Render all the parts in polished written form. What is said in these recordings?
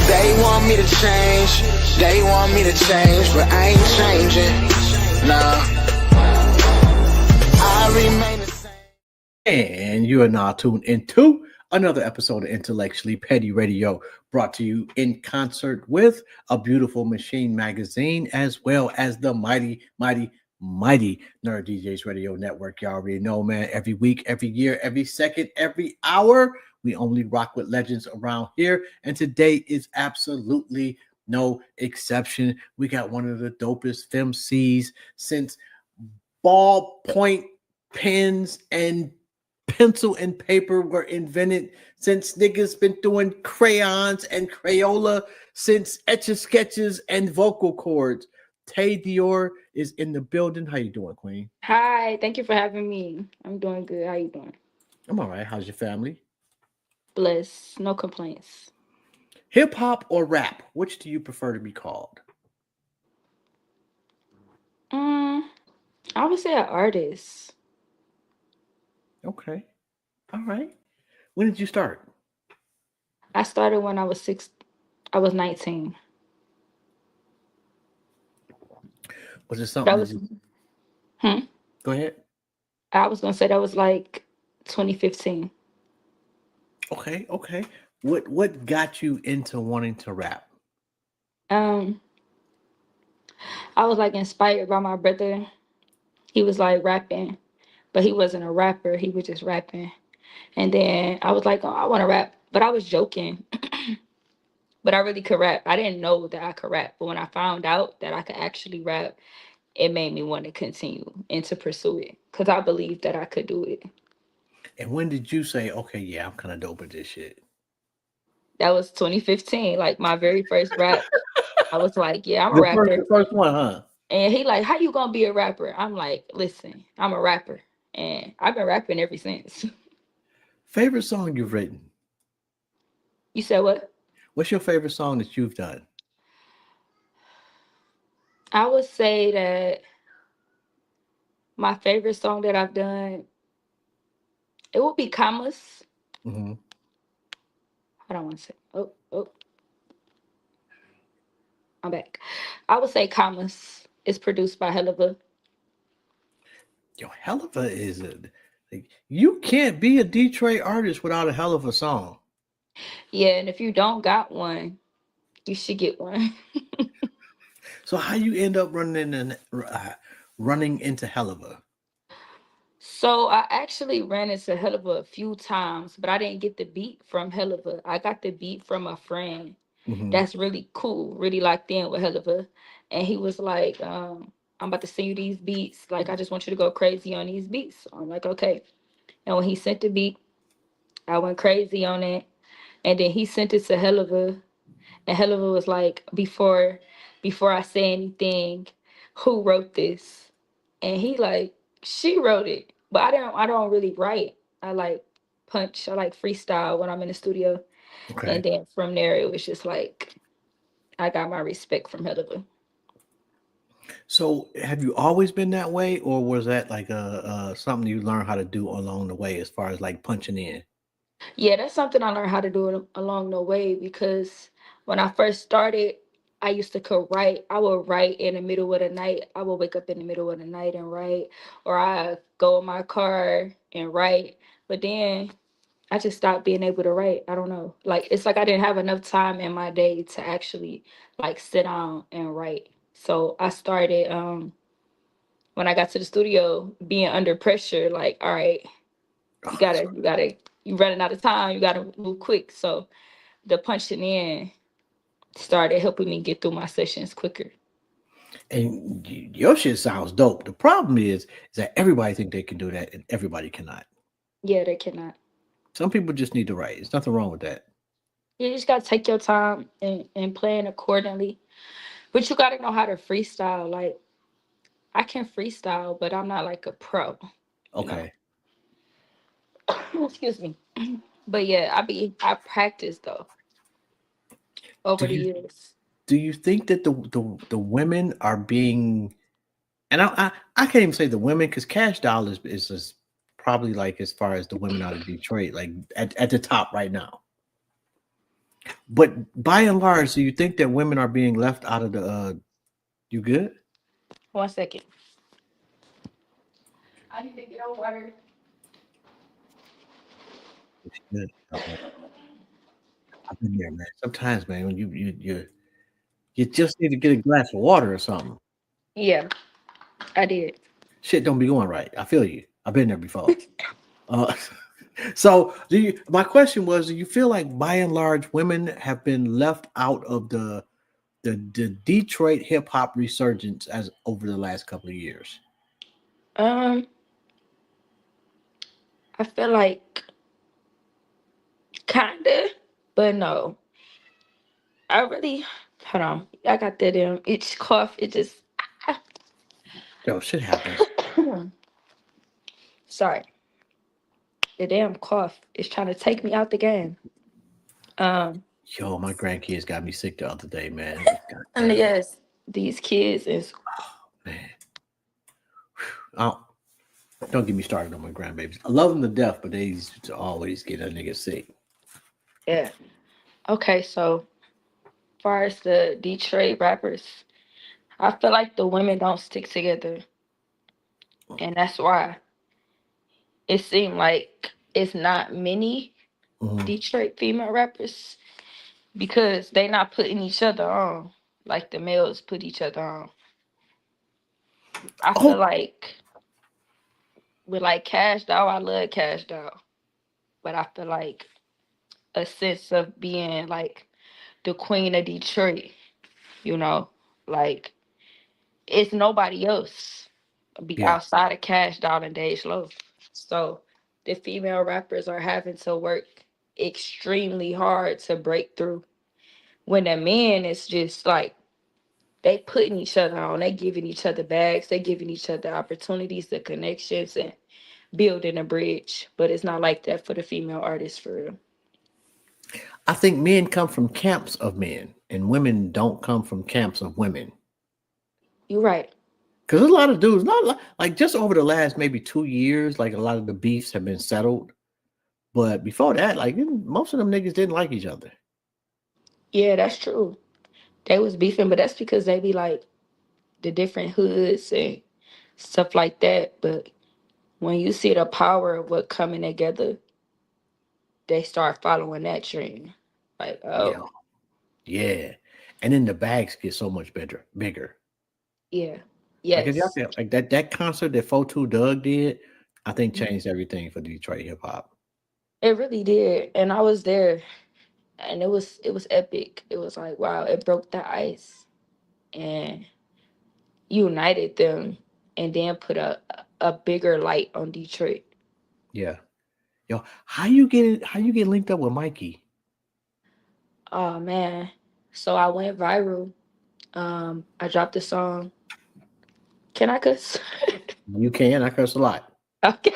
They want me to change, they want me to change, but I ain't changing, nah. I remain the same. And you are now tuned into another episode of Intellectually Petty Radio, brought to you in concert with A Beautiful Machine magazine, as well as the mighty Nerd DJs Radio Network. You already know, man, every week, every year, every second, every hour, we only rock with legends around here. And today is absolutely no exception. We got one of the dopest FemCs since ballpoint pens and pencil and paper were invented, since niggas been doing crayons and Crayola, since Etch-a-Sketches and vocal cords. Tayy Dior is in the building. How you doing, Queen? Hi, thank you for having me. I'm doing good. How you doing? I'm all right. How's your family? Blessed. No complaints. Hip hop or rap? Which do you prefer to be called? Mm, I would say an artist. Okay. All right. When did you start? I started when I was 6. I was 19. Was it That something that was. you Hmm. go ahead? I was gonna say that was like 2015. Okay. What got you into wanting to rap? Um, I was like inspired by my brother. He was like rapping, but he wasn't a rapper. He was just rapping. And then I was like, oh, I want to rap, but I was joking. But I really could rap. I didn't know that I could rap, but when I found out that I could actually rap, it made me want to continue and to pursue it because I believed that I could do it. And when did you say, okay, yeah, I'm kind of dope at this shit? That was 2015, like my very first rap. I was like, yeah, I'm a The first, rapper. the first one, huh? And he like, how you gonna be a rapper? I'm like, listen, I'm a rapper. And I've been rapping ever since. Favorite song you've written? You said what? What's your favorite song that you've done? I would say that my favorite song that I've done, it would be Commas. Mm-hmm. I don't want to say, oh, I'm back. I would say Commas is produced by Helluva. Yo, hell of a is it? Like, you can't be a Detroit artist without a hell of a song. Yeah, and if you don't got one, you should get one. So how you end up running into hell of a? So I actually ran into Helluva a few times, but I didn't get the beat from Helluva. I got the beat from a friend Mm-hmm. that's really cool, really locked in with Helluva. And he was like, I'm about to send you these beats. Like, I just want you to go crazy on these beats. I'm like, okay. And when he sent the beat, I went crazy on it. And then he sent it to Helluva. And Helluva was like, before I say anything, who wrote this? And he like, she wrote it. But I don't really write. I like punch, I like freestyle when I'm in the studio. And Okay. then from there it was just like I got my respect from Helluva. So have you always been that way, or was that like a something you learned how to do along the way, as far as like punching in? Yeah, that's something I learned how to do along the way because when I first started, I used to could write. I would write in the middle of the night. I would wake up in the middle of the night and write, or I go in my car and write. But then I just stopped being able to write. I don't know. Like it's like I didn't have enough time in my day to actually like sit down and write. So I started when I got to the studio being under pressure, like, all right, you Oh, gotta, you gotta, you running out of time, you gotta move quick. So the punching in started helping me get through my sessions quicker. and your shit sounds dope. The problem is that everybody think they can do that, and everybody cannot. Yeah, they cannot. Some people just need to write. There's nothing wrong with that. You just gotta take your time and plan accordingly. But you gotta know how to freestyle. Like I can freestyle, but I'm not like a pro, you know. Okay. Excuse me. But yeah, I practice though Do over the you years. do you think that the women are being, and I can't even say the women, because Cash Doll is probably, like, as far as the women out of Detroit, like at the top right now. But by and large, do you think that women are being left out of the? You good? 1 second. I need to get on water. It's good. I've been there, man. Sometimes, man, when you just need to get a glass of water or something. Yeah, I did. Shit don't be going right. I feel you. I've been there before. Uh, so do you? My question was: do you feel like by and large women have been left out of the Detroit hip hop resurgence as over the last couple of years? Um, I feel like kinda, but no. I really hold on. I got that itch cough. It just Yo, shit happens. sorry. The damn cough is trying to take me out the game. Um, Yo, my grandkids got me sick the other day, man. God and damn, yes, these kids is man. Oh, don't get me started on my grandbabies. I love them to death, but they used to always get a nigga sick. yeah. Okay, so far as the Detroit rappers, I feel like the women don't stick together, and that's why it seemed like it's not many Mhm. Detroit female rappers because they not putting each other on like the males put each other on. I feel Oh, like with like Cash Doll, I love Cash Doll, but I feel like a sense of being like the queen of Detroit, you know, like it's nobody else be yeah. outside of Cash Doll and Dej Loaf. So the female rappers are having to work extremely hard to break through. When the men is just like they putting each other on, they giving each other bags, they giving each other opportunities, the connections, and building a bridge. But it's not like that for the female artists for real. I think men come from camps of men, and women don't come from camps of women. You're right. Because a lot of dudes, not like just over the last maybe 2 years, like a lot of the beefs have been settled. But before that, like most of them niggas didn't like each other. Yeah, that's true. They was beefing, but that's because they be like the different hoods and stuff like that. But when you see the power of what coming together, they start following that trend. Like, Yeah, oh, yeah. And then the bags get so much better, bigger. yeah, Like if y'all yes, feel like that concert that 42 Doug did, I think Mhm. changed everything for Detroit hip hop. It really did. And I was there, and it was epic. It was like, wow, it broke the ice and united them, and then put a bigger light on Detroit. Yeah. Yo, how you get linked up with Mikey? Oh man, so I went viral. I dropped a song. Can I cuss? You can, I curse a lot. Okay.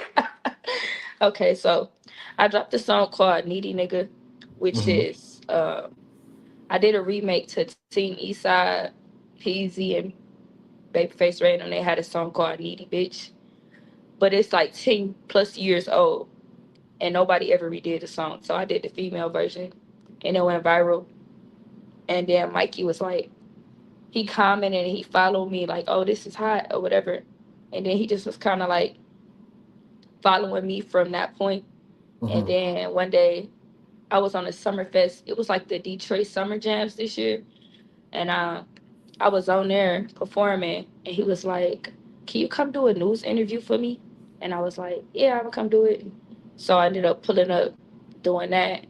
Okay, so I dropped a song called Needy Nigga, which Hmm. is I did a remake to Team Eastside, Peasy and Babyface Ray, and they had a song called Needy Bitch. But it's like 10 plus years old and nobody ever redid the song. So I did the female version and it went viral. And then Mikey was like, he commented and he followed me like, oh, this is hot or whatever. And then he just was kind of like following me from that point. And Hmm. then one day I was on a summer fest. It was like the Detroit Summer Jams this year. And I was on there performing and he was like, can you come do a news interview for me? And I was like, yeah, I'm gonna come do it. So I ended up pulling up doing that.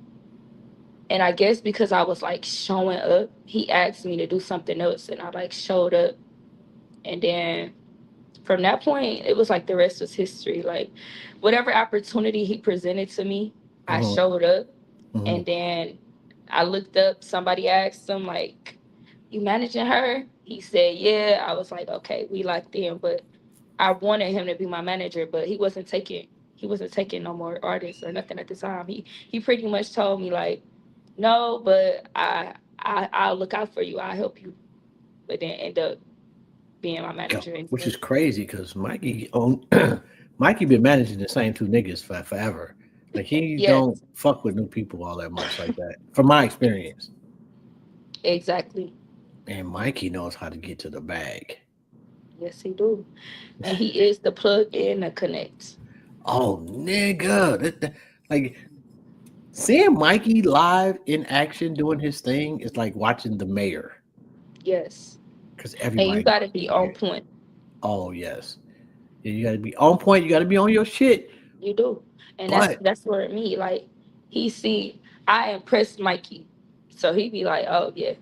And I guess because I was like showing up, he asked me to do something else and I like showed up. And then from that point, it was like the rest was history. Like whatever opportunity he presented to me, I Hmm. showed up. Hmm. And then I looked up, somebody asked him, like, you managing her? He said, yeah. I was like, okay, we locked in. But I wanted him to be my manager, but he wasn't taking no more artists or nothing at the time. He pretty much told me like, no, but I'll look out for you. I'll help you. But then end up being my Yo, manager which anyway. is crazy because Mikey on Mikey been managing the same two niggas for forever. Like he Yes. don't fuck with new people all that much like that, from my experience. Exactly. And Mikey knows how to get to the bag. Yes, he do. And he is the plug in the connect. Oh, nigga. Like, seeing Mikey live in action doing his thing is like watching the mayor Yes. because And you everybody knows gotta how be to on get. point. Oh, yes. Yeah, you got to be on point. You got to be on your shit. You do. And that's But, that's where me, like, he see I impressed Mikey. So he be like, oh yeah.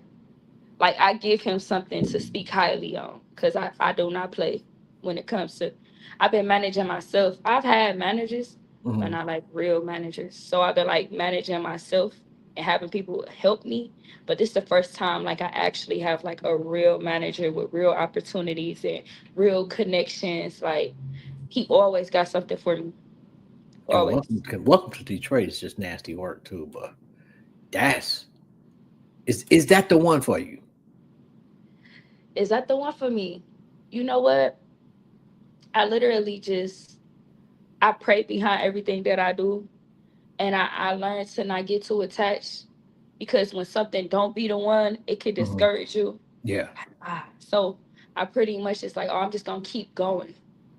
Like I give him something to speak highly on because I do not play when it comes to I've been managing myself. I've had managers, but mhm, not like real managers. So I've been like managing myself and having people help me. But this is the first time like I actually have like a real manager with real opportunities and real connections. Like he always got something for me. yo, Always. welcome to Detroit. It's just nasty work too, but that's is that the one for you? Is that the one for me? You know what? I literally just I pray behind everything that I do, and I learned to not get too attached because when something don't be the one, it could Mhm. discourage you. Yeah. So I pretty much just like, oh, I'm just gonna keep going.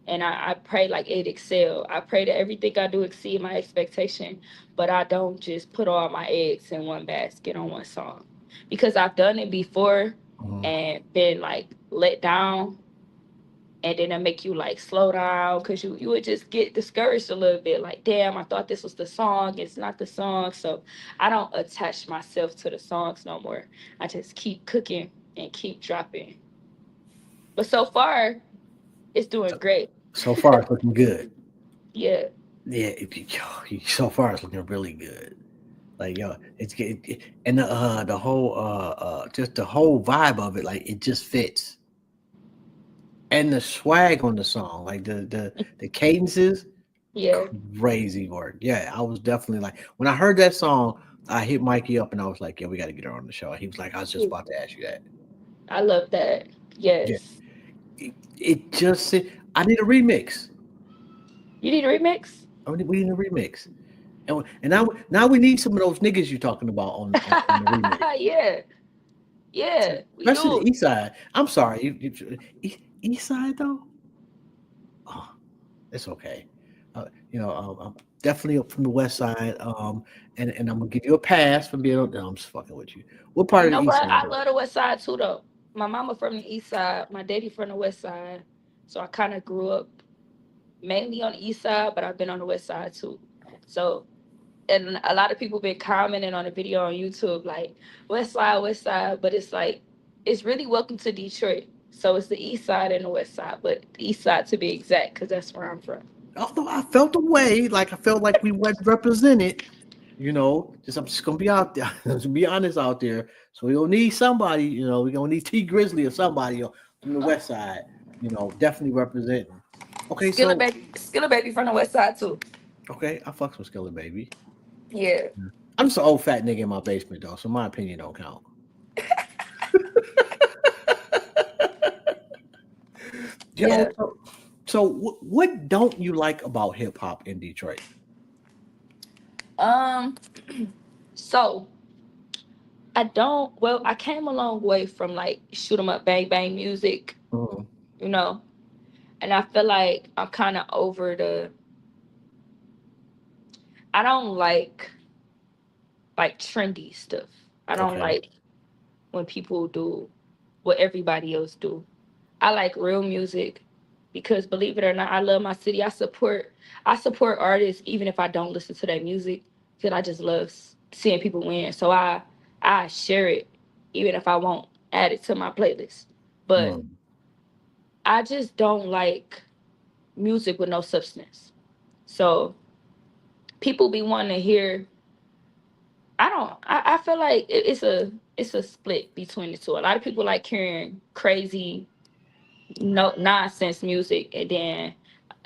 And I pray like it excel. I pray that everything I do exceed my expectation, but I don't just put all my eggs in one basket on one song. Because I've done it before Mhm. and been like let down, and then it make you like slow down because you would just get discouraged a little bit like, damn, I thought this was the song, it's not the song. So I don't attach myself to the songs no more. I just keep cooking and keep dropping. But so far it's doing great. So far, it's looking good. Yeah. Yeah, so far it's looking really good. Like yo, and the whole just the whole vibe of it, like it just fits. And the swag on the song, like the cadences, Yeah. crazy work. Yeah, I was definitely like when I heard that song, I hit Mikey up and I was like, yeah, we got to get her on the show. He was like, I was just about to ask you that. I love that. Yeah, Yes. it just I need a remix. You need a remix? We need a remix. And now we need some of those niggas you're talking about on the remix, Yeah. Yeah, we especially do. the East Side. I'm sorry, East Side though. Oh, it's okay. I'm definitely up from the West Side. And I'm gonna give you a pass for being. No, I'm just fucking with you. What part You of the know East what? Side I though? love the West Side too, though. My mama from the East Side, my daddy from the West Side, so I kind of grew up mainly on the East Side, but I've been on the West Side too. So, and a lot of people been commenting on the video on YouTube like West Side, but it's like it's really welcome to Detroit. So it's the East Side and the West Side, but the East Side to be exact, because that's where I'm from. Although I felt the way, like I felt like we weren't represented. Just I'm just gonna be out there. Let's be honest out there. So we gonna need somebody. We gonna need T Grizzly or somebody from the West Side. Definitely representing. Okay, so Skilla Baby from the West Side too. okay, I fucks with Skillet Baby. Yeah, I'm just an old fat nigga in my basement though, so my opinion don't count. yeah. So what don't you like about hip hop in Detroit? Um, so I don't. Well, I came a long way from like shoot 'em up, bang bang music, Mhm. you know, and I feel like I'm kind of over the. I don't like trendy stuff. I don't Okay. like when people do what everybody else do. I like real music because believe it or not, I love my city. I support artists even if I don't listen to their music because I just love seeing people win. So I share it even if I won't add it to my playlist. But Mm. I just don't like music with no substance. So people be wanting to hear. I don't. I feel like it's a split between the two. A lot of people like hearing crazy, no nonsense music, and then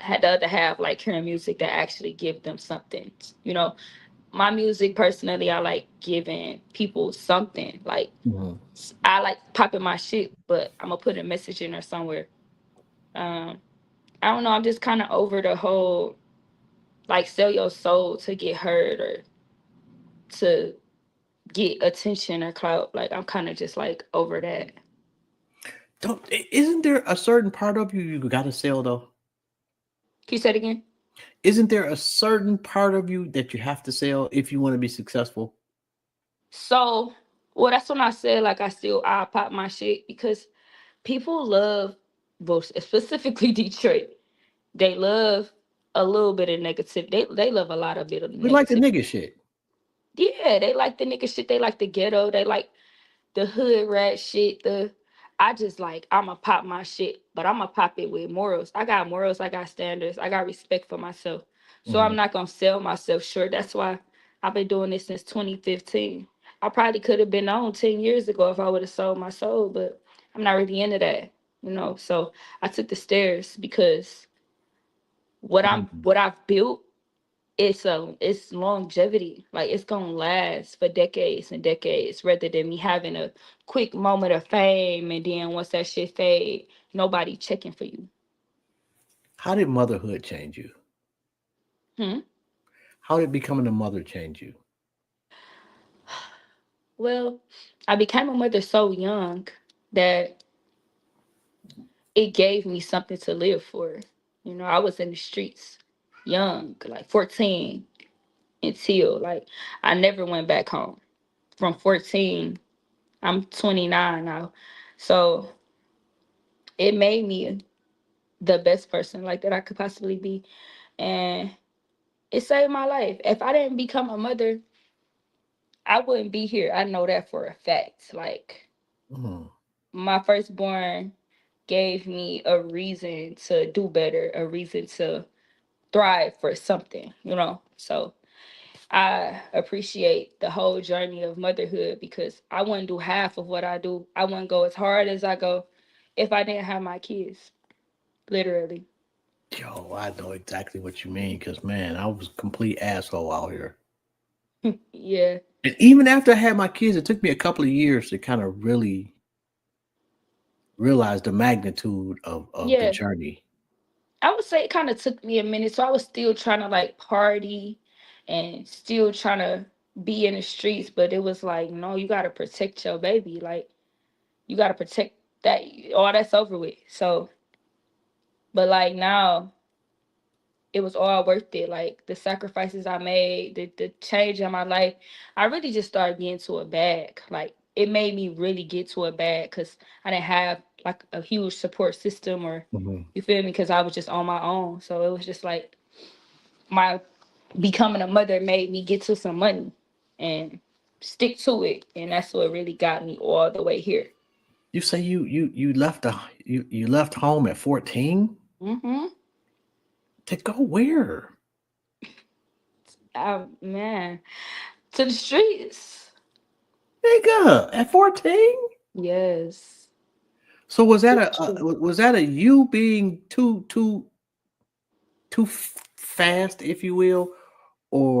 had the other half like hearing music that actually give them something. You know, my music personally, I like giving people something. Like Mhm. I like popping my shit, but I'm gonna put a message in there somewhere. Um, I don't know. I'm just kind of over the whole like sell your soul to get heard or to. get attention or clout. Like I'm kind of just like over that. Isn't there a certain part of you gotta sell though? Can you say it again? Isn't there a certain part of you that you have to sell if you want to be successful? So, well, that's when I said like I pop my shit because people love, well, specifically Detroit. They love a little bit of negative. They love a lot of bit of We like the negativity. nigga shit. Yeah, they like the nigga shit. They like the ghetto. They like the hood rat shit. The I just like I'ma pop my shit, but I'ma pop it with morals. I got morals. I got standards. I got respect for myself. So Hmm. I'm not gonna sell myself short. That's why I've been doing this since 2015. I probably could have been on 10 years ago if I would have sold my soul, but I'm not really into that. So I took the stairs because what I've built, it's longevity. Like it's gonna last for decades and decades rather than me having a quick moment of fame and then once that shit fade, nobody checking for you. How did motherhood change you? Hmm? How did becoming a mother change you? Well, I became a mother so young that it gave me something to live for. I was in the streets young, like 14 until like I never went back home. From 14, I'm 29 now. So it made me the best person like that I could possibly be. And it saved my life. If I didn't become a mother, I wouldn't be here. I know that for a fact. Like Mm. my firstborn gave me a reason to do better, a reason to thrive for something. So I appreciate the whole journey of motherhood because I wouldn't do half of what I do. I wouldn't go as hard as I go if I didn't have my kids. Literally. Yo, I know exactly what you mean because man, I was a complete asshole out here. Yeah. And even after I had my kids, it took me a couple of years to kind of really realize the magnitude of the Yeah. journey. I would say it kind of took me a minute. So I was still trying to like party and still trying to be in the streets, but it was like, no, you got to protect your baby. Like, you got to protect that. All that's over with. So, but like now, it was all worth it. Like, the sacrifices I made, the change in my life, I really just started getting to a bag. Like, it made me really get to a bag because I didn't have like a huge support system or, Mhm. you feel me? Because I was just on my own. So it was just like, my becoming a mother made me get to some money and stick to it, and that's what really got me all the way here. You say you left you left home at 14 Hmm. to go where? Man, to the streets. Nigga, at 14? Yes. So was To that the streets. was that a you being too fast, if you will,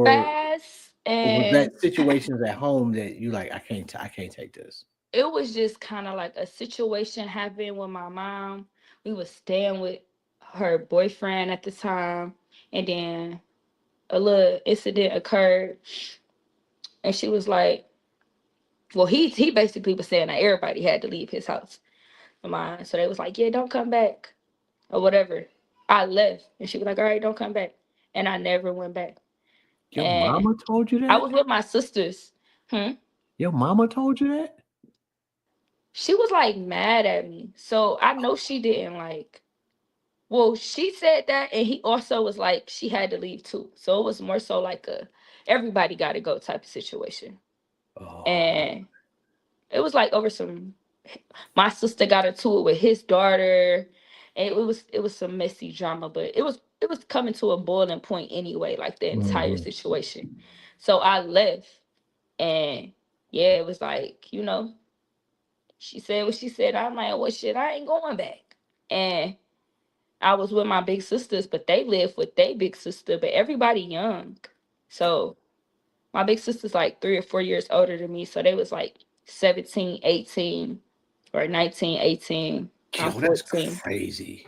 Fast, or was that and situations at home that you like I can't take this? it was just kind of like a situation happened with my mom. We was staying with her boyfriend at the time, and then a little incident occurred, and she was like, well, he basically was saying that everybody had to leave his house of mine. So they was like, yeah, don't come back or whatever. I left, and she was like, all right, don't come back. And I never went back. Your And mama told you I that? was with my sisters. Your mama told you that? She was like mad at me. So I know she didn't like, well, she said that. And he also was like, she had to leave too. So it was more so like a everybody got to go type of situation. Oh, And it was like over some, my sister got into it with his daughter, and it was some messy drama, but it was coming to a boiling point anyway, like the entire mhm. situation. So I left, and yeah, it was like, she said what she said. I'm like, well, shit, I ain't going back. And I was with my big sisters, but they lived with their big sister, but everybody young. So my big sister's like 3 or 4 years older than me, so they was like 17, 18, or 19, 18. I'm Yo, that's 14. crazy.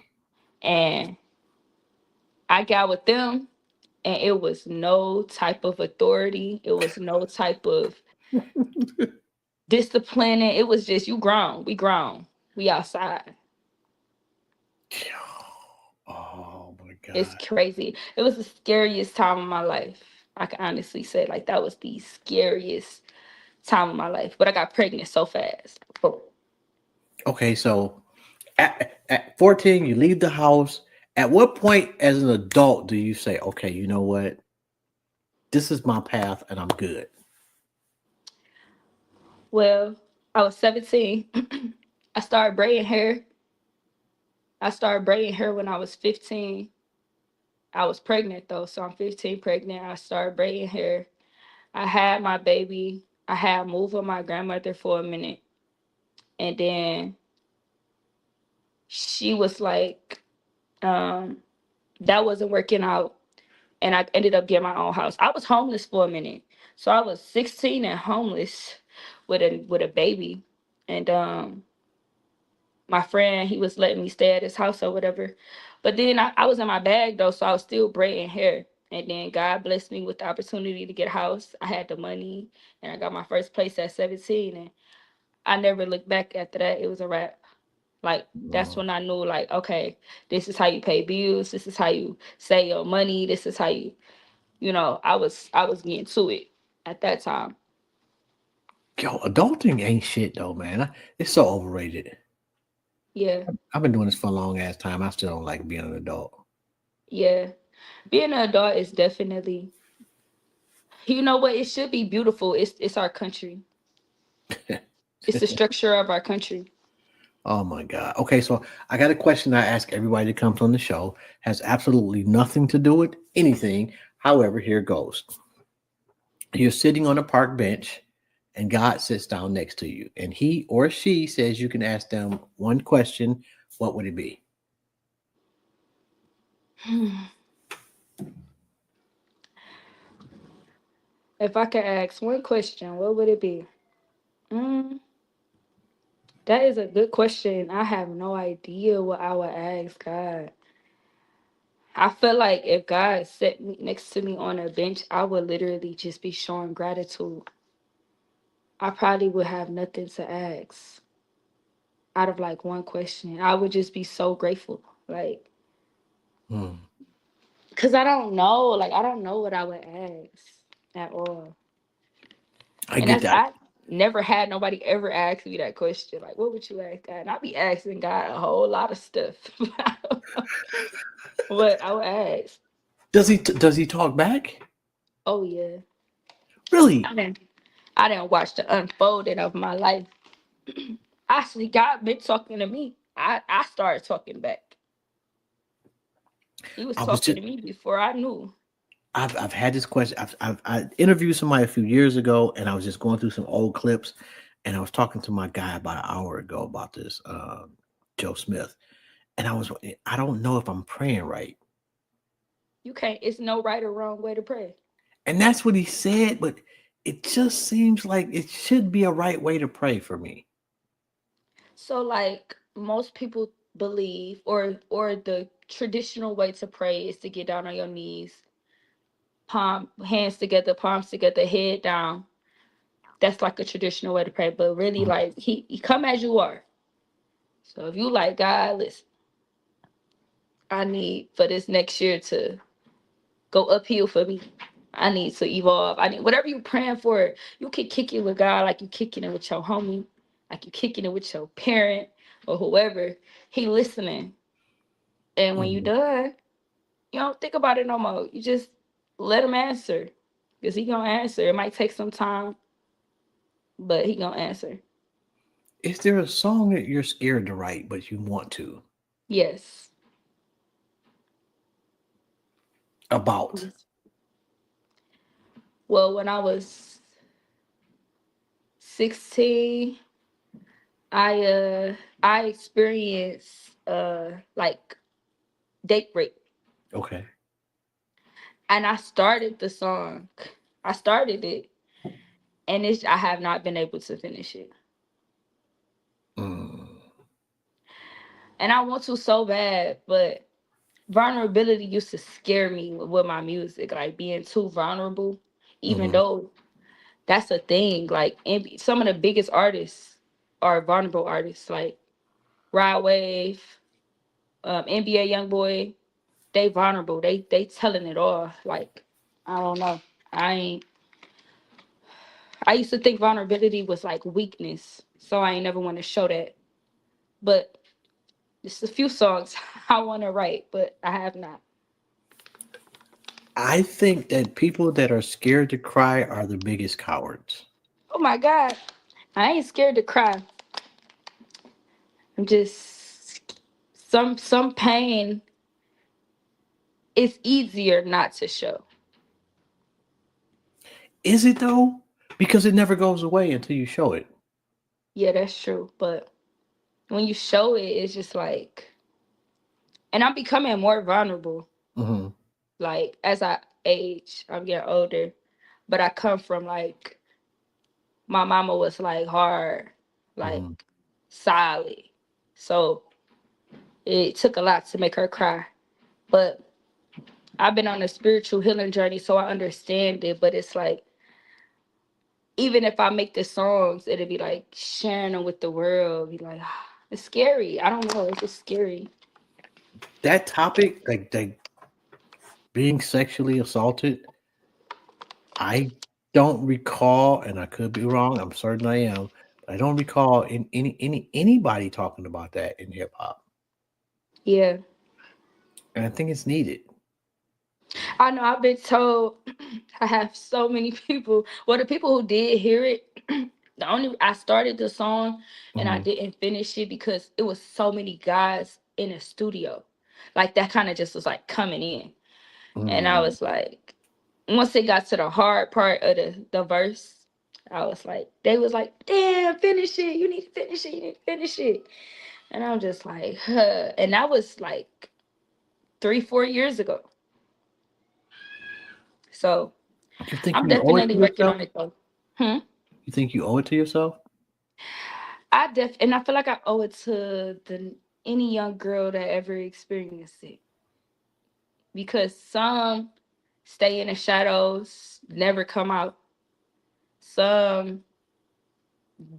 And I got with them, and it was no type of authority. It was no type of disciplining. It was just, you grown. We grown. We outside. Oh my It's God. crazy. It was the scariest time of my life. I can honestly say, like, that was the scariest time of my life. But I got pregnant so fast. Oh, Okay, so at 14, you leave the house. At what point as an adult do you say, okay, you know what? This is my path and I'm good? well, I was 17. I started braiding hair. I started braiding hair when I was 15. I was pregnant though, so I'm 15 pregnant. I started braiding hair. I had my baby. I had moved with my grandmother for a minute. And then she was like, um, that wasn't working out. And I ended up getting my own house. I was homeless for a minute. So I was 16 and homeless with a baby. And my friend, he was letting me stay at his house or whatever. But then I was in my bag though, so I was still braiding hair. And then God blessed me with the opportunity to get a house. I had the money and I got my first place at 17. And I never looked back after that. It was a wrap. Like, that's Mm. when I knew, like, okay, this is how you pay bills. This is how you save your money. This is how I was getting to it at that time. Yo, adulting ain't shit though, man. It's so overrated. Yeah, I've been doing this for a long ass time. I still don't like being an adult. yeah. Being an adult is definitely, you know what? It should be beautiful. It's our country. It's the structure of our country. Oh my God. Okay, so I got a question I ask everybody that comes on the show. Has absolutely nothing to do with anything. However, here goes. You're sitting on a park bench and God sits down next to you and he or she says you can ask them one question. What would it be? If I could ask one question, what would it be? Mm, that is a good question. I have no idea what I would ask God. I feel like if God set me next to me on a bench, I would literally just be showing gratitude. I probably would have nothing to ask out of like one question. I would just be so grateful. Like, Hmm. cause I don't know. Like, I don't know what I would ask at all. I And get that's that. I never had nobody ever ask me that question. Like, what would you ask God? And I be asking God a whole lot of stuff. What I would ask. Does he talk back? Oh yeah. Really? I didn't watch the unfolding of my life. Actually, God been talking to me. I started talking back. He was I was talking just to me before I knew. I've had this question. I interviewed somebody a few years ago, and I was just going through some old clips, and I was talking to my guy about an hour ago about this Joe Smith, and I don't know if I'm praying right, You can't. It's no right or wrong way to pray. and that's what he said, but it just seems like it should be a right way to pray for me. So like most people believe, or the traditional way to pray is to get down on your knees, hands together, palms together, head down. That's like a traditional way to pray. But really, Mm, like he come as you are. So if you like God, listen, I need for this next year to go uphill for me. I need to evolve. I need whatever you praying for. You can kick it with God, like you kicking it with your homie, like you kicking it with your parent or whoever. He listening, and when you mm. done, you don't think about it no more. You just let him answer, because he gonna answer. It might take some time, but he gonna answer. Is there a song that you're scared to write but you want to Yes. about? Well, when I was 16, I uh I experienced like date rape. Okay. And I started the song. I started it, and I have not been able to finish it. Mm, And I want to so bad, but vulnerability used to scare me with my music, like being too vulnerable. Even mhm. though that's a thing. Like some of the biggest artists are vulnerable artists, like Rod Wave, NBA YoungBoy. They vulnerable. They telling it all. Like I don't know. I ain't. I used to think vulnerability was like weakness, so I ain't never want to show that. But just a few songs I want to write, but I have not. I think that people that are scared to cry are the biggest cowards. Oh my God, I ain't scared to cry. I'm just some pain is easier not to show. Is it though? Because it never goes away until you show it. Yeah, that's true. But when you show it, it's just like, and I'm becoming more vulnerable. Hmm. Like as I age, I'm getting older, but I come from like my mama was like hard, like Hmm. solid. So it took a lot to make her cry. But I've been on a spiritual healing journey, so I understand it. But it's like, even if I make the songs, it'll be like sharing them with the world. Be like, it's scary. I don't know. It's just scary. That topic, like being sexually assaulted, I don't recall, and I could be wrong. I'm certain I am. But I don't recall in anybody talking about that in hip hop, Yeah. and I think it's needed. I know I've been told I have so many people. Well, the people who did hear it, the only I started the song and I Hmm. didn't finish it because it was so many guys in a studio. Like that kind of just was like coming in. And I Hmm. was like, once it got to the hard part of the verse, I was like, they was like, damn, finish it. You need to finish it. You need to finish it. And I'm just like, huh. And that was like 3, 4 years ago. So You think I'm you owe it to definitely working yourself? on it though. Hmm. You think you owe it to yourself? And I feel like I owe it to the any young girl that ever experienced it because some stay in the shadows, never come out. Some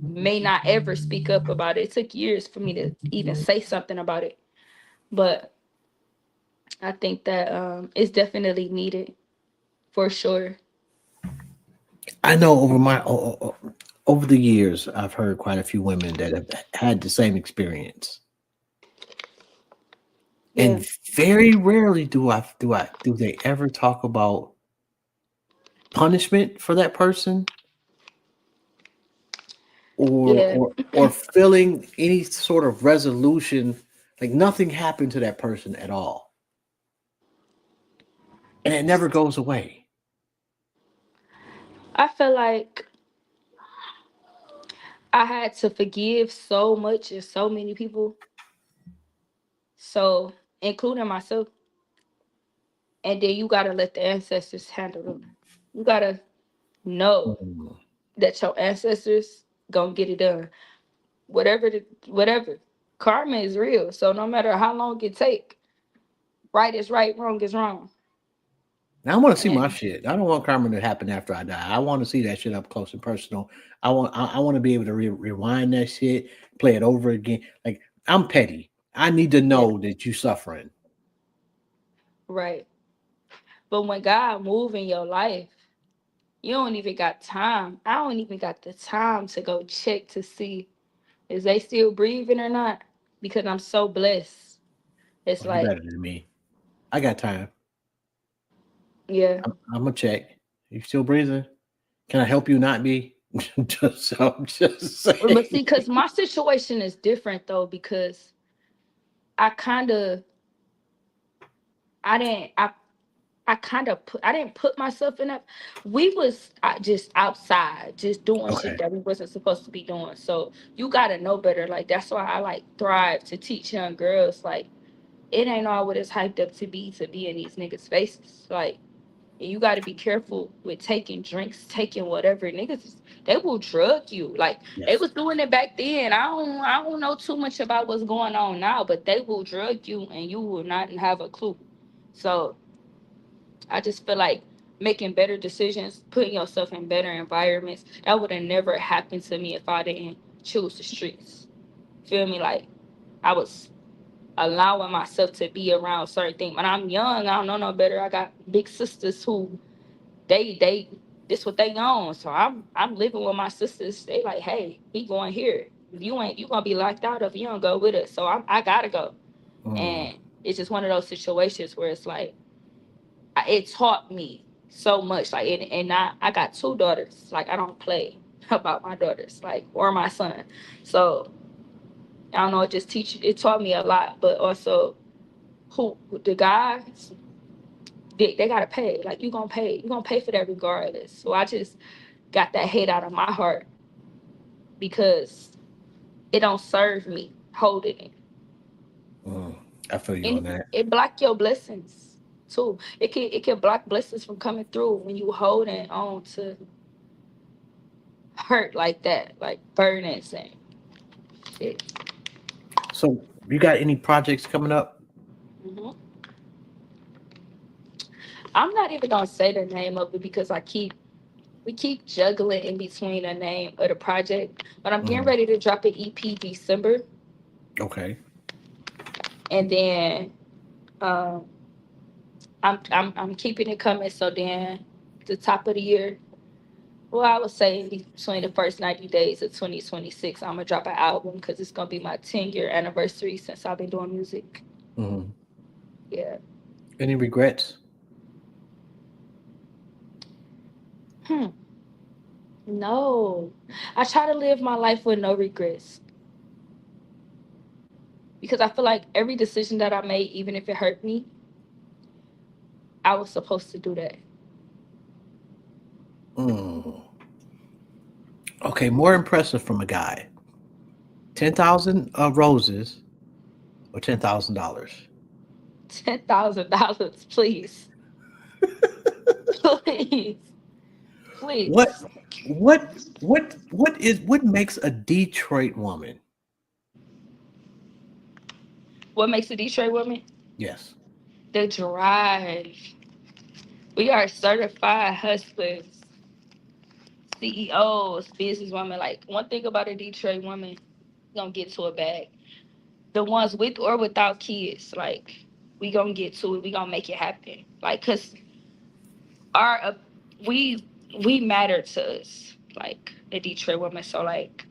may not ever speak up about it. It took years for me to even say something about it, but I think that it's definitely needed for sure. I know over the years, I've heard quite a few women that have had the same experience, Yeah, and very rarely do they ever talk about punishment for that person, or yeah, or feeling any sort of resolution, like nothing happened to that person at all, and it never goes away. I feel like I had to forgive so much and so many people, so including myself. And then you gotta let the ancestors handle them. You gotta know Mm. that your ancestors gonna get it done. Whatever. Karma is real. So no matter how long it take, right is right, wrong is wrong. Now I want to see my And shit. I don't want karma to happen after I die. I want to see that shit up close and personal. I want to be able to rewind that shit, play it over again. Like I'm petty. I need to yeah, know that you suffering. right. But when God move in your life, you don't even got time. I don't even got the time to go check to see is they still breathing or not. Because I'm so blessed. It's Oh, you like, better than me. I got time. yeah. I'm gonna check. You still breathing? Can I help you not be? I'm just But saying. see, because my situation is different though, because I kind of I didn't I kind of put I didn't put myself in that. We was just outside, just doing shit Okay. that we wasn't supposed to be doing. So you gotta know better. Like that's why I like thrive to teach young girls. Like it ain't all what it's hyped up to be in these niggas' faces. Like and you gotta be careful with taking drinks, taking whatever. They will drug you. Like they Yes. was doing it back then. I don't know too much about what's going on now, but they will drug you and you will not have a clue. So I just feel like making better decisions, putting yourself in better environments. That would have never happened to me if I didn't choose the streets. Feel me? Like I was allowing myself to be around certain things. When I'm young, I don't know no better. I got big sisters who they this what they own. So I'm living with my sisters. They like, hey, he going here. You gonna be locked out if you don't go with us. So I gotta go. Mm, And it's just one of those situations where it's like it taught me so much. Like and I got two daughters. Like I don't play about my daughters, like or my son. So I don't know, it taught me a lot, but also who the guys they gotta pay. Like you gonna pay for that regardless. So I just got that hate out of my heart because it don't serve me holding it. mm. I feel you on And that. it block your blessings too. It can block blessings from coming through when you holding on to hurt like that, like burdens and shit. So, you got any projects coming up? hmm I'm not even gonna say the name of it because we keep juggling in between the name of the project. But I'm getting Mm, ready to drop an EP December, okay. and then um, I'm keeping it coming. So then the top of the year, well, I would say in between the first 90 days of 2026, I'm gonna drop an album because it's gonna be my 10-year anniversary since I've been doing music. Mm. Yeah. Any regrets? Hmm. No, I try to live my life with no regrets because I feel like every decision that I made, even if it hurt me, I was supposed to do that. Mm. Okay, more impressive from a guy. 10,000 roses or $10,000? $10,000, please, please, What please. what makes a Detroit woman? What makes a Detroit woman? Yes. The drive. We are certified hustlers, CEOs, businesswomen. Like one thing about a Detroit woman, gonna get to a bag. The ones with or without kids, like we gonna get to it. We gonna make it happen. Like, cause our we we matter to us, like a Detroit woman. So like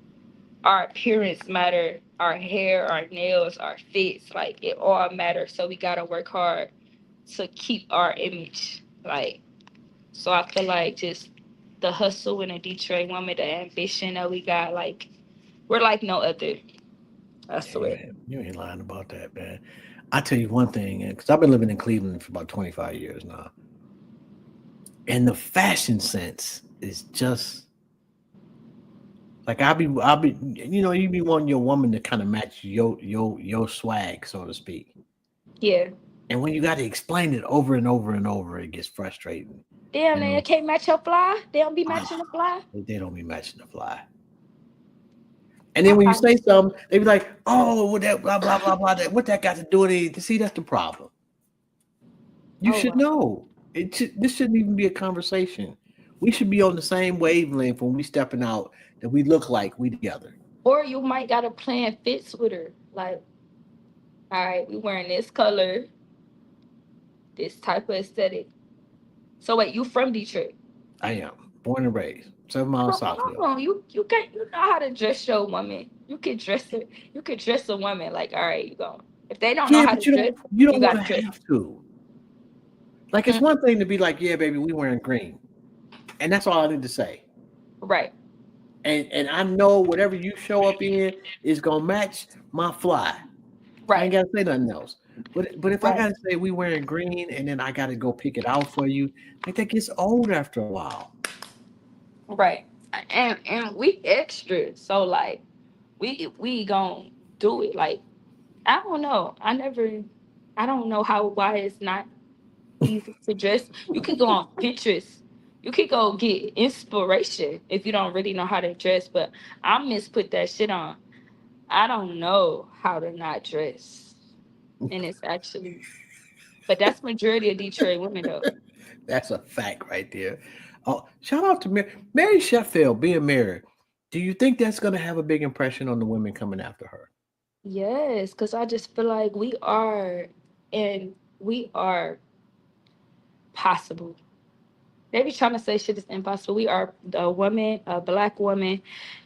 our appearance matter, our hair, our nails, our fits, like it all matters. So we gotta work hard to keep our image. Like so I feel like just the hustle in a Detroit woman, the ambition that we got, like we're like no other. I Yeah, you swear. ain't, you ain't lying about that, man. I tell you one thing, because I've been living in Cleveland for about 25 years now, and the fashion sense is just like I'll be, you be wanting your woman to kind of match your swag, so to speak. Yeah. And when you got to explain it over and over and over, it gets frustrating. Damn, You man, know, can't match your fly. They don't be ah, matching the fly. they don't be matching the fly. And then I when you say understand. something, they be like, "Oh, what that blah blah blah blah. That what that got to do with it?" See, that's the problem. You Oh should wow. know. This shouldn't even be a conversation. We should be on the same wavelength when we stepping out that we look like we together. Or you might got a plan fits with her. Like, all right, we wearing this color, this type of aesthetic. So wait, you from Detroit? I am born and raised 7 miles south of Hold here. on, you know how to dress your woman. You can dress her. You can dress a woman like, all right, you go. If they don't know Yeah, how but to you dress, don't you you don't want gotta to dress. have to. Like it's Mm, one thing to be like, yeah, baby, we wearing green, and that's all I need to say. right, And I know whatever you show up in is gonna match my fly. I ain't right, gotta say nothing else. But if I right, gotta say we wearing green and then I gotta go pick it out for you, like that gets old after a while. right. And we extra. So like, we gon' do it. Like I don't know. I don't know how why it's not easy to dress. You could go on Pinterest. You could go get inspiration if you don't really know how to dress. But I miss put that shit on. I don't know how to not dress, and it's actually. But that's majority of Detroit women though. That's a fact right there. Oh, shout out to Mary Sheffield being married. Do you think that's going to have a big impression on the women coming after her? Yes, because I just feel like and we are possible. They be trying to say shit is impossible. We are a woman, a black woman.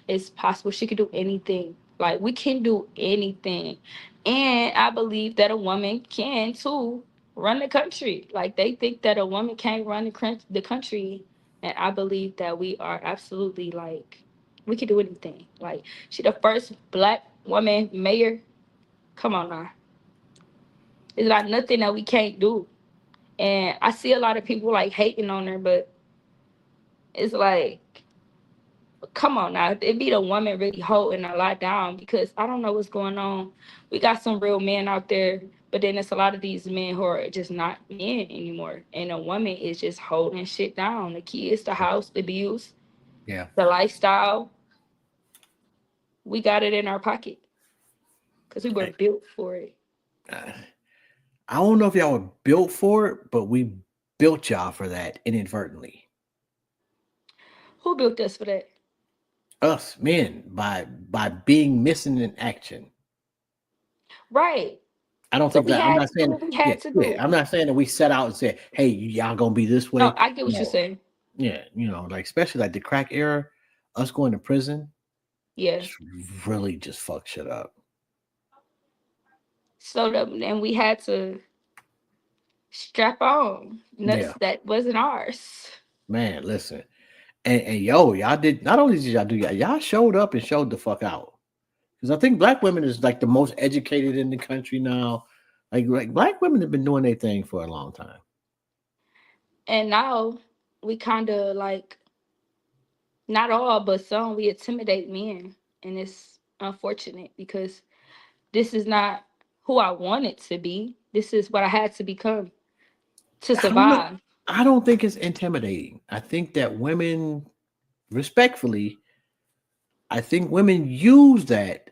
It's possible. She could do anything. Like we can do anything, and I believe that a woman can too run the country. Like they think that a woman can't run the country, and I believe that we are absolutely like we can do anything. Like she the first black woman mayor. Come on now, it's like nothing that we can't do. And I see a lot of people like hating on her, but it's like come on now, it be the woman really holding a lot down because I don't know what's going on. We got some real men out there, but then it's a lot of these men who are just not men anymore. And a woman is just holding shit down. The kids, the house, the bills, Yeah. the lifestyle. We got it in our pocket because we were Hey, built for it. uh, I don't know if y'all were built for it, but we built y'all for that inadvertently. Who built us for that? Us men by being missing in action. Right. I don't So think we that I'm had not to do saying what we yeah, had to yeah. do. I'm not saying that we set out and said, "Hey, y'all gonna be this No, way." I get what you're No, saying. yeah, like especially like the crack era, us going to prison, Yeah. just really just fucked shit up. So and we had to strap on nuts Yeah, that wasn't ours. man, listen, and yo, y'all did not only did y'all do y'all showed up and showed the fuck out because I think black women is like the most educated in the country now. Like black women have been doing their thing for a long time. And now we kind of like, not all, but some, we intimidate men. And it's unfortunate because this is not who I wanted to be. This is what I had to become to I don't know. survive. I don't think it's intimidating. I think that women, respectfully, I think women use that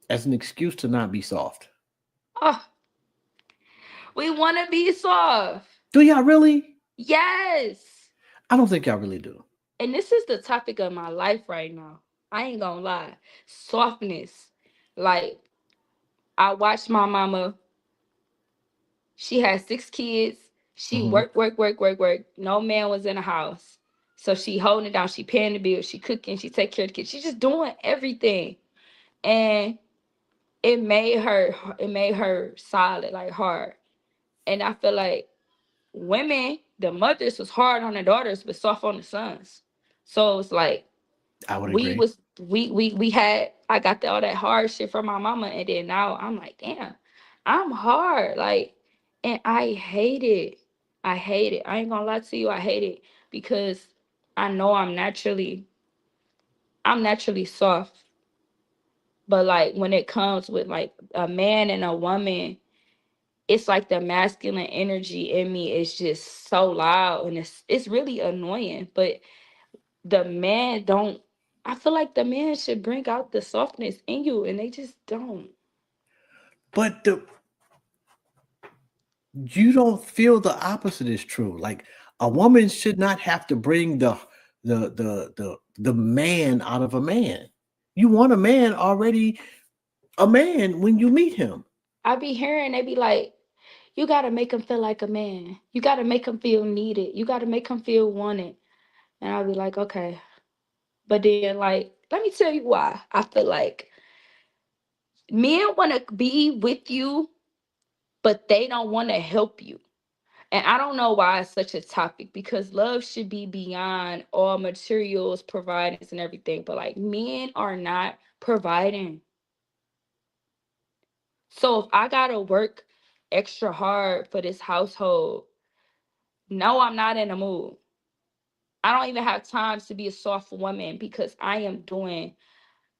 as an excuse to not be soft. Oh, we want to be soft. Do y'all really? Yes. I don't think y'all really do. And this is the topic of my life right now. I ain't gonna lie. Softness. Like, I watched my mama. She had 6 kids. She Hmm. worked, work, work, work, work. No man was in the house. So she holding it down. She paying the bills. She cooking. She take care of the kids. She's just doing everything. And it made her solid, like hard. And I feel like women, the mothers was hard on the daughters, but soft on the sons. So it's like I would we agree. was we had I got all that hard shit from my mama, and then now I'm like, damn, I'm hard. Like, and I hate it. I hate it. I ain't gonna lie to you, I hate it because I know I'm naturally soft. But like when it comes with like a man and a woman, it's like the masculine energy in me is just so loud and it's really annoying. But the man don't I feel like the man should bring out the softness in you and they just don't. But you don't feel the opposite is true. Like a woman should not have to bring the man out of a man. You want a man already a man when you meet him. I be hearing they be like, you gotta make him feel like a man. You gotta make him feel needed. You gotta make him feel wanted. And I'll be like, okay. But then like, let me tell you why. I feel like men wanna be with you, but they don't wanna help you. And I don't know why it's such a topic because love should be beyond all materials, providings, and everything. But like men are not providing. So if I gotta work extra hard for this household, no, I'm not in the mood. I don't even have time to be a soft woman because I am doing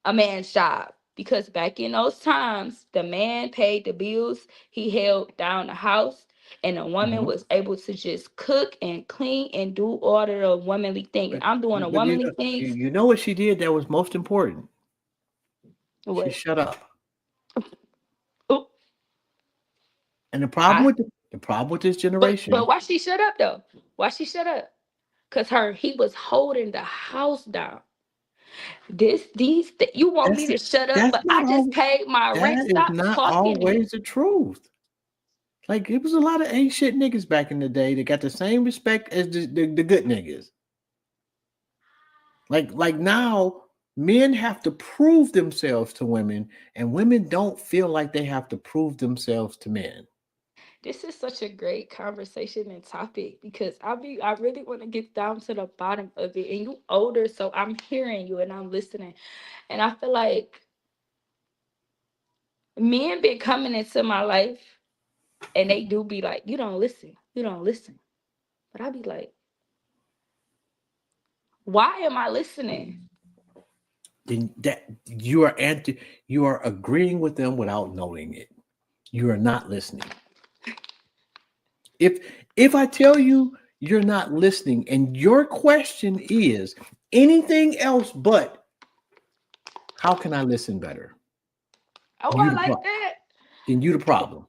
a man's job. Because back in those times, the man paid the bills, he held down the house, and the woman Mhm. was able to just cook and clean and do all of the womanly thing. And I'm doing the But womanly things. you know what she did that was most important? She What? shut up. Oh, And the problem I with The problem with this But generation, why she shut up though? Why she shut up? Cause he was holding the house down. You want me that's to shut up, that's but not I just all. paid my rent. That is Stop not talking to me. always the truth. Like it was a lot of ain't shit niggas back in the day that got the same respect as the good niggas. Like now, men have to prove themselves to women, and women don't feel like they have to prove themselves to men. This is such a great conversation and topic because I really want to get down to the bottom of it. And you older, so I'm hearing you and I'm listening. And I feel like men been coming into my life and they do be like, you don't listen. You don't listen. But I be like, why am I listening? Then that you are agreeing with them without knowing it. You are not listening. If if I tell you you're not listening and your question is anything else but how can I listen better? Oh, You I the like pro- that. then you the problem.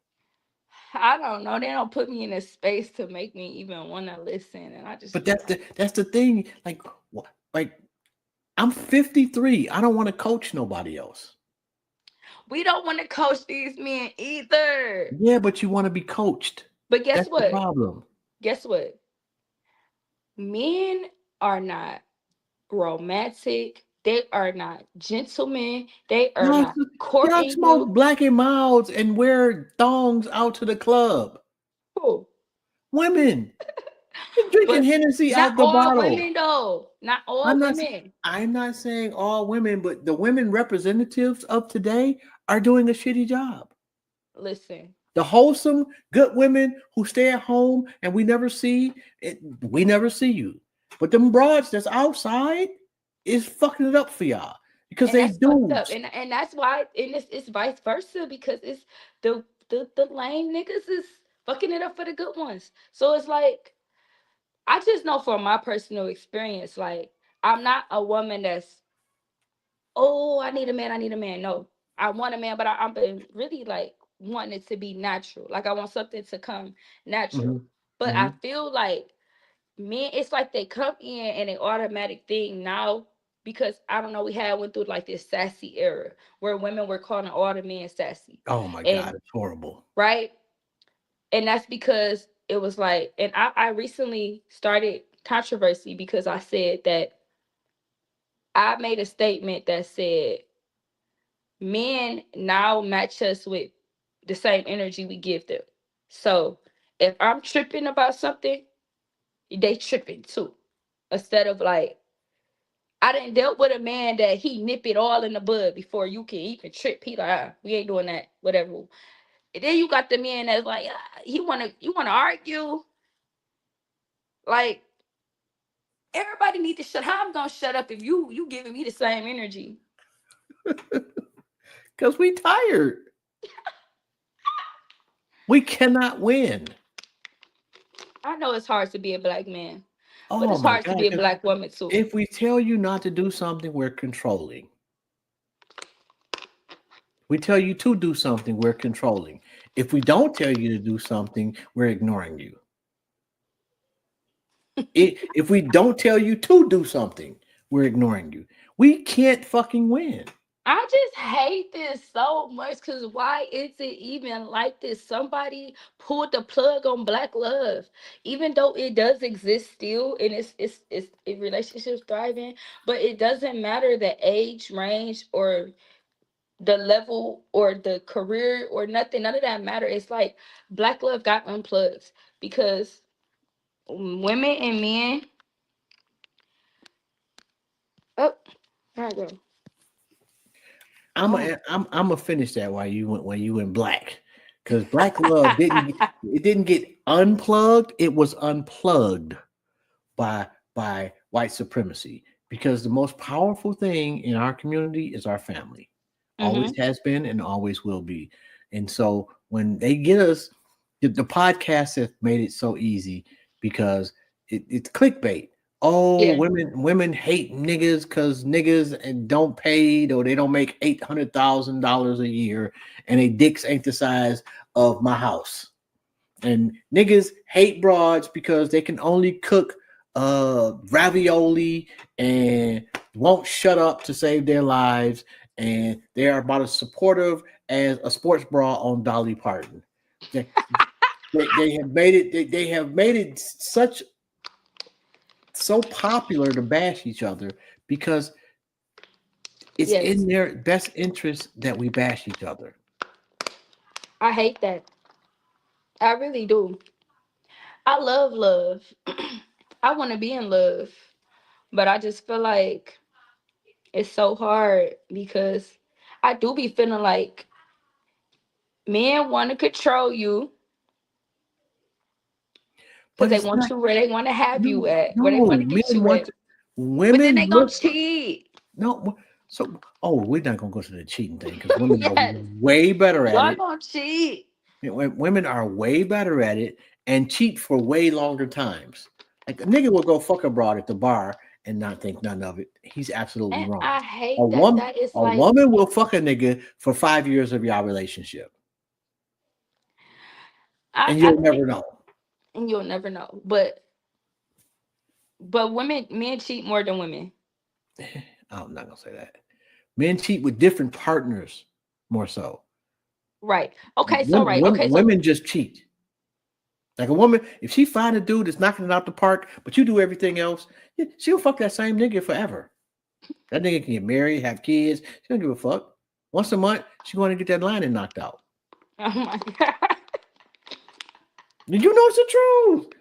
I don't know. They don't put me in a space to make me even want to listen. And I just But be that's the thing. Like like I'm 53. I don't want to coach nobody else. we don't want to coach these men either. Yeah, but you want to be coached. But guess That's the what? problem. Guess what? Men are not romantic. They are not gentlemen. They are Y'all, not y'all courting smoke you. black and milds and wear thongs out to the club. Who? Women, you're drinking But Hennessy not out the all bottle. women though. Not all I'm not. women. I'm not saying all women, but the women representatives of today are doing a shitty job. Listen, The wholesome, good women who stay at home and we never see it, we never see you. But them broads that's outside is fucking it up for y'all because and they that's fucked up. dudes. And that's why and it's vice versa because it's the lame niggas is fucking it up for the good ones. So it's like I just know from my personal experience, like I'm not a woman that's oh, I need a man, I need a man. No, I want a man, but I'm been really like wanting it to be natural. Like I want something to come natural. Mhm, But I mhm. feel like men, it's like they come in and an automatic thing now because I don't know, went through like this sassy era where women were calling all the men sassy. Oh my God, And it's horrible. right. And that's because it was like, and I recently started controversy because I said that I made a statement that said men now match us with the same energy we give them. So if I'm tripping about something, they tripping too. Instead of like, I didn't dealt with a man that he nip it all in the bud before you can even trip. He like, we ain't doing that, whatever. And then you got the man that's like, you wanna argue? Like everybody need to shut. How I'm gonna shut up if you giving me the same energy? Because we tired. We cannot win. I know it's hard to be a black man, but Oh it's my hard to God. be a 'Cause black woman too. if we tell you not to do something, we're controlling. We tell you to do something, we're controlling. If we don't tell you to do something, we're ignoring you. If we don't tell you to do something, we're ignoring you. We can't fucking win. I just hate this so much because why is it even like this? Somebody pulled the plug on black love, even though it does exist still, and relationships thriving, but it doesn't matter the age range or the level or the career or nothing. None of that matter. It's like black love got unplugged because women and men. Oh, there I go. Oh. I'm gonna finish that while you went black. Because black love didn't get unplugged, it was unplugged by white supremacy. Because the most powerful thing in our community is our family. Always Mm-hmm. has been and always will be. And so when they get us, the podcast has made it so easy because it's clickbait. Oh, Yeah. women hate niggas because niggas and don't pay or they don't make $800,000 a year and they dicks ain't the size of my house. And niggas hate broads because they can only cook ravioli and won't shut up to save their lives, and they are about as supportive as a sports bra on Dolly Parton. They, they have made it. They have made it such so popular to bash each other because it's Yes, in their best interest that we bash each other. I hate that. I really do. I love love. I want to be in love, but I just feel like it's so hard because I do be feeling like men want to control you because But they it's want not. you where they want to have you No, at, where they want no. to get Men you want at. to, But then women they gonna look. cheat. No, so we're not gonna go to the cheating thing because women are Yes, way better at y'all it. gonna cheat. Women are way better at it and cheat for way longer times. Like a nigga will go fuck a broad at the bar and not think none of it. He's absolutely And wrong. I hate that. That is A like, woman will fuck a nigga for 5 years of your relationship, and I you'll never know. and you'll never know. But women, men cheat more than women. I'm not gonna say that. Men cheat with different partners more so. Right. Okay. So right. Okay. So Women just cheat. Like a woman, if she find a dude that's knocking it out the park, but you do everything else, she'll fuck that same nigga forever. That nigga can get married, have kids. She don't give a fuck. Once a month, she want to get that lining knocked out. oh my god. Did you know it's the truth?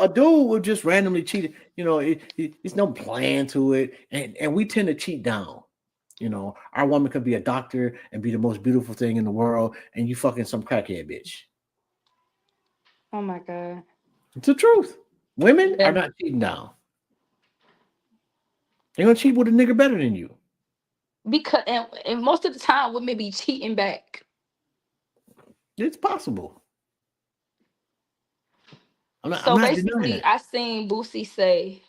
A dude will just randomly cheat. It's no plan to it, and we tend to cheat down. Our woman could be a doctor and be the most beautiful thing in the world, and you fucking some crackhead bitch. Oh my god. It's the truth. Women are Yeah. not cheating down. They're gonna cheat with a nigga better than you. Because and most of the time women be cheating back. It's possible. I'm So not denying basically, that. I seen Boosie say,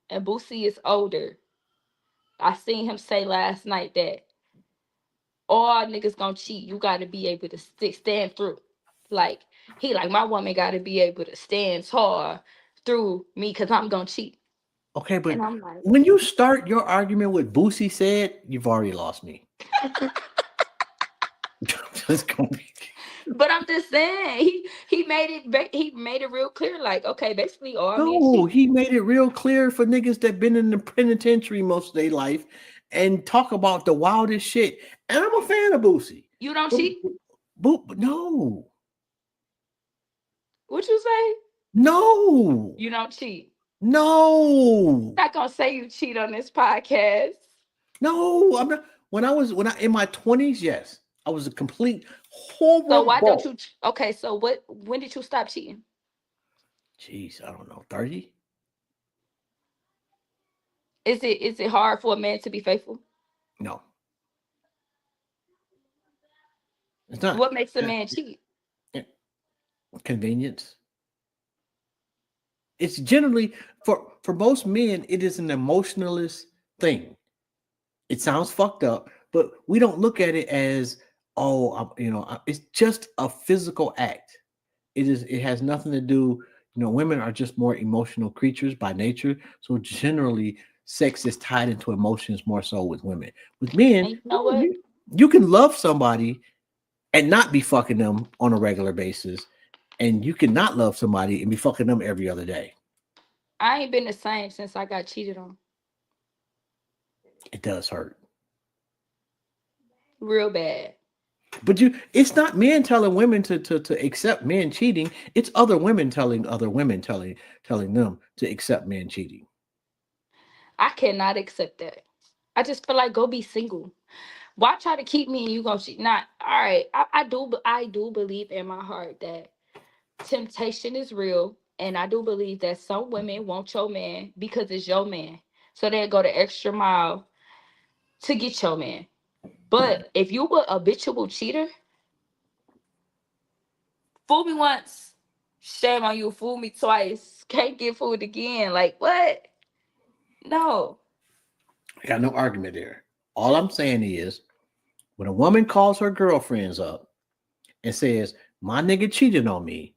and Boosie is older. I seen him say last night that all niggas gonna cheat. You gotta be able to stand through. Like he like my woman gotta be able to stand tall through me because I'm gonna cheat. Okay, but And I'm like, when you start your argument with Boosie said, you've already lost me. Just gonna be- but I'm just saying he made it real clear. Like okay, basically all men No, cheat. he made it real clear for niggas that been in the penitentiary most of their life and talk about the wildest shit. And I'm a fan of Boosie. You don't But, cheat. no, What you say? no, You don't cheat. no, Not gonna say you cheat on this podcast. no. I'm not. When I in my 20s, yes, I was a complete So why don't horrible. you? Okay, so what? When did you stop cheating? Jeez, I don't know, 30? Is it hard for a man to be faithful? No, it's not. What makes a Uh, man cheat? Convenience. It's generally for most men, it is an emotionalist thing. It sounds fucked up, but we don't look at it as it's just a physical act. It has nothing to do. Women are just more emotional creatures by nature, so generally, sex is tied into emotions more so with women. With men, And you know no, what? you can love somebody and not be fucking them on a regular basis, and you can not love somebody and be fucking them every other day. I ain't been the same since I got cheated on. It does hurt. Real bad. But it's not men telling women to accept men cheating. It's other women telling other women telling them to accept men cheating. I cannot accept that. I just feel like go be single. Why try to keep me and you gonna cheat? Not all right. I do believe in my heart that temptation is real, and I do believe that some women want your man because it's your man, so they go the extra mile to get your man. But if you were a habitual cheater, fool me once, shame on you. Fool me twice, can't get fooled again. Like what? No. I got no argument there. All I'm saying is when a woman calls her girlfriends up and says, "My nigga cheated on me,"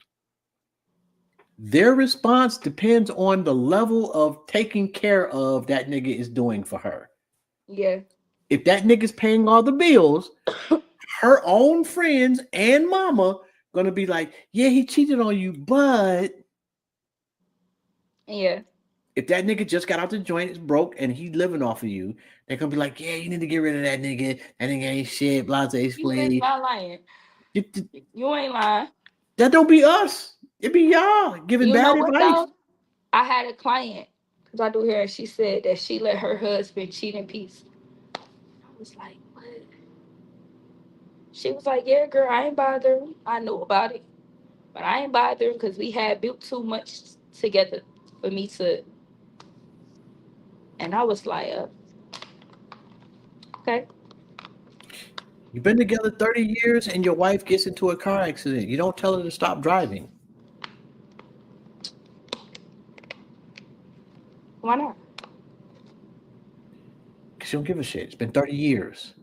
their response depends on the level of taking care of that nigga is doing for her. Yeah. If that nigga's paying all the bills, her own friends and mama gonna be like, yeah, he cheated on you, but Yeah. if that nigga just got out the joint, is broke, and he living off of you, they're gonna be like, yeah, you need to get rid of that nigga. That nigga ain't shit, blase You is splee. not lying. You ain't lying. That don't be us. It be y'all giving You know bad what advice. though? I had a client because I do hair, and she said that she let her husband cheat in peace. I was like, what? She was like, yeah, girl, I ain't bothering. I knew about it, but I ain't bothering because we had built too much together for me to. And I was like, okay, You've been together 30 years and your wife gets into a car accident. You don't tell her to stop driving why not? because she don't give a shit. It's been 30 years.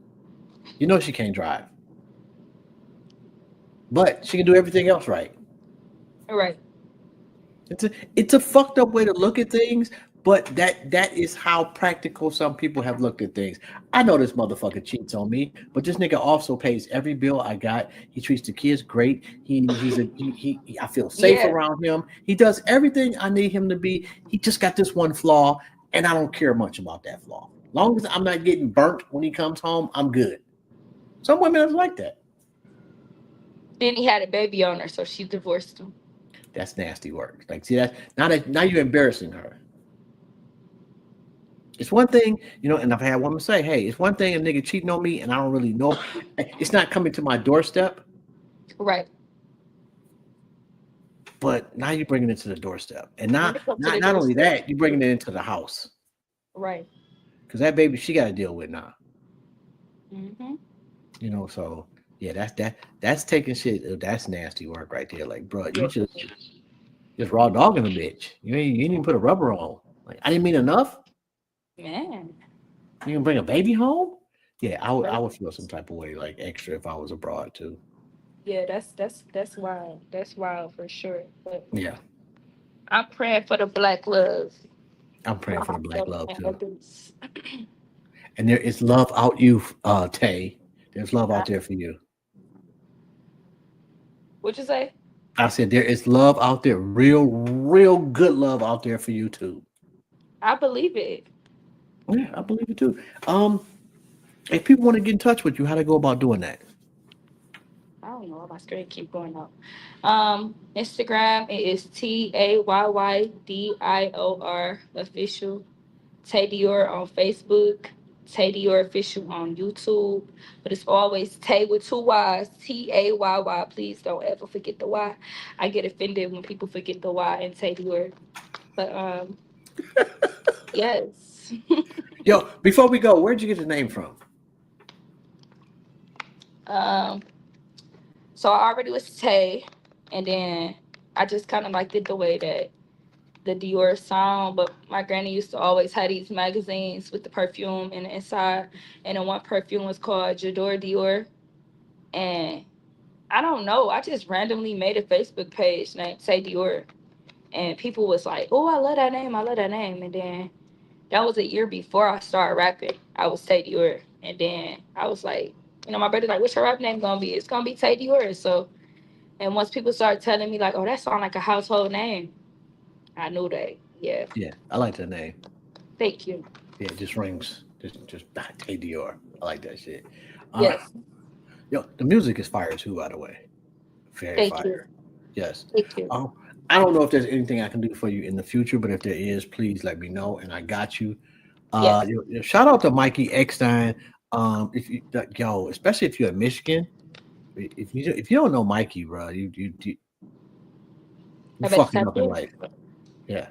You know she can't drive, but she can do everything else right. All right. It's a fucked up way to look at things, but that is how practical some people have looked at things. I know this motherfucker cheats on me, but this nigga also pays every bill I got. He treats the kids great. I feel safe Yeah. around him. He does everything I need him to be. He just got this one flaw, and I don't care much about that flaw. Long as I'm not getting burnt when he comes home, I'm good. Some women are like that. Then he had a baby on her, so she divorced him. That's nasty work. Like, see that now you're embarrassing her. It's one thing, and I've had women say, "Hey, it's one thing a nigga cheating on me, and I don't really know. It's not coming to my doorstep, Right. but now you're bringing it to the doorstep, and When not it comes to not the not only doorstep. that, you're bringing it into the house Right. because that baby she got to deal with now. Mm-hmm. So yeah, that's taking shit. That's nasty work right there. Like, bro, you Yeah. just raw dogging a bitch. You didn't even put a rubber on. Like, I didn't mean enough. Man. You can bring a baby home. Yeah, I Right. would feel some type of way, like extra, if I was abroad too. Yeah, that's wild. That's wild for sure. But Yeah, I'm praying for the black love. I'm praying for the black love And too. others. And there is love out you, Tay. There's love I, out there for you. what'd you say? I said there is love out there, real, real good love out there for you too. I believe it. Yeah, I believe it too. If people want to get in touch with you, how they go about doing that? I don't know. My screen keep going up. Instagram it is TAYYDIOR official. Tayy Dior on Facebook. Tayy Dior official on YouTube. But it's always Tay with two Y's. TAYY. Please don't ever forget the Y. I get offended when people forget the Y in Tayy Dior. But yes. Yo, before we go, where'd you get the name from? um so I already was Tay, and then I just kind of liked it the way that the Dior sound, but my granny used to always have these magazines with the perfume in the inside, and then one perfume was called J'adore Dior, and I don't know, I just randomly made a Facebook page named Say Dior, and people was like, "Oh, I love that name, I love that name," and then that was a year before I started rapping. I was Tay Dior, and then I was like, my brother's like, "What's your rap name gonna be?" It's gonna be Tay Dior. So, and once people started telling me like, "Oh, that sounds like a household name," I knew that. Yeah, Yeah, I like that name. thank you. Yeah, it just rings. Just Tay Dior. I like that shit. Uh, Yes. the music is fire too, by the way. Very Thank you. fire. Yes. Thank you. Um, I don't know if there's anything I can do for you in the future, but if there is, please let me know, and I got you. Yes. Shout out to Mikey Eckstein. If you yo, especially if you're in Michigan, if you don't know Mikey, bro, you I better fucking tap up in in. life. Yeah,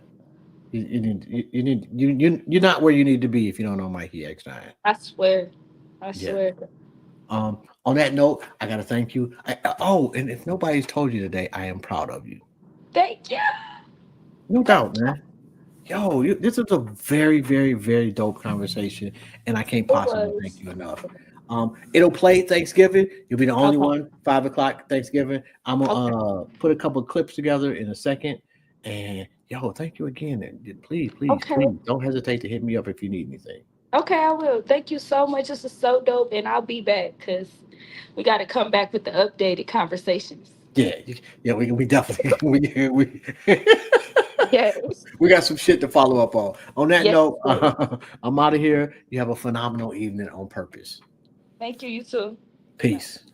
you're not where you need to be if you don't know Mikey Eckstein. I swear. I Yeah. swear. On that note, I gotta thank you. And if nobody's told you today, I am proud of you. Thank you. No doubt, man. Yo, this is a very, very, very dope conversation, and I can't It possibly thank was. you enough. It'll play Thanksgiving. You'll be the only Okay. one. 5 o'clock Thanksgiving. I'm gonna Okay. put a couple of clips together in a second, And yo, thank you again. And please, please, Okay. please don't hesitate to hit me up if you need anything. Okay, I will. Thank you so much. This is so dope, and I'll be back because we got to come back with the updated conversations. Yeah, yeah, we definitely we Yes. we got some shit to follow up on. On that Yes. note, Sir. I'm out of here. You have a phenomenal evening on purpose. Thank you. You too. Bye. Peace.